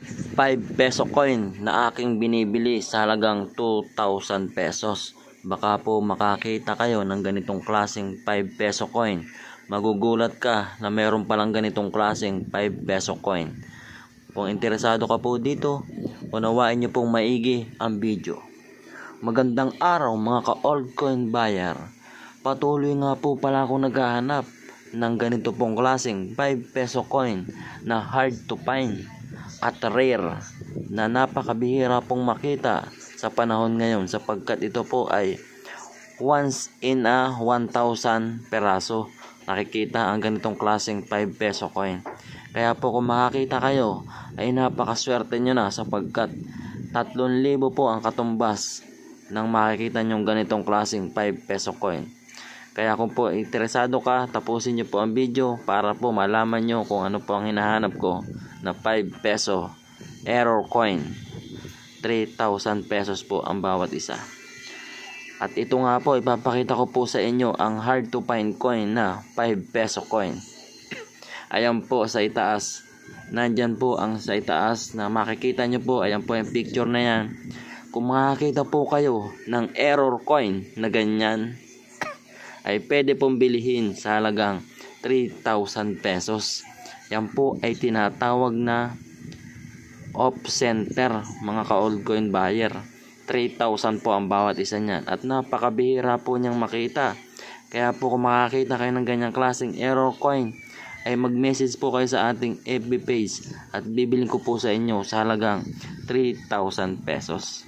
5 peso coin na aking binibili sa halagang 2,000 pesos. Baka po makakita kayo ng ganitong klaseng 5 peso coin. Magugulat ka na meron palang ganitong klaseng 5 peso coin. Kung interesado ka po dito, unawain niyo pong maigi ang video. Magandang araw mga ka-altcoin buyer. Patuloy nga po pala akong naghahanap ng ganito pong klaseng 5 peso coin na hard to find at rare, na napakabihira pong makita sa panahon ngayon, sapagkat ito po ay once in a 1,000 peraso nakikita ang ganitong klaseng 5 peso coin. Kaya po kung makakita kayo ay napakaswerte nyo na, sapagkat 3,000 po ang katumbas nang makikita nyong ganitong klaseng 5 peso coin. Kaya kung po interesado ka, tapusin nyo po ang video para po malaman nyo kung ano po ang hinahanap ko na 5 peso error coin. 3,000 pesos po ang bawat isa. At ito nga po, ipapakita ko po sa inyo ang hard to find coin na 5 peso coin. Ayan po sa itaas. Nandyan po ang sa itaas na makikita nyo po. Ayan po yung picture na yan. Kung makakita po kayo ng error coin na ganyan, ay pwede pong bilihin sa halagang 3,000 pesos. Yan po ay tinatawag na off center mga ka-altcoin buyer. 3,000 po ang bawat isa niyan at napakabihira po niyang makita. Kaya po kung makakita kayo ng ganyang klaseng error coin, ay mag-message po kayo sa ating FB page at bibilin ko po sa inyo sa halagang 3,000 pesos.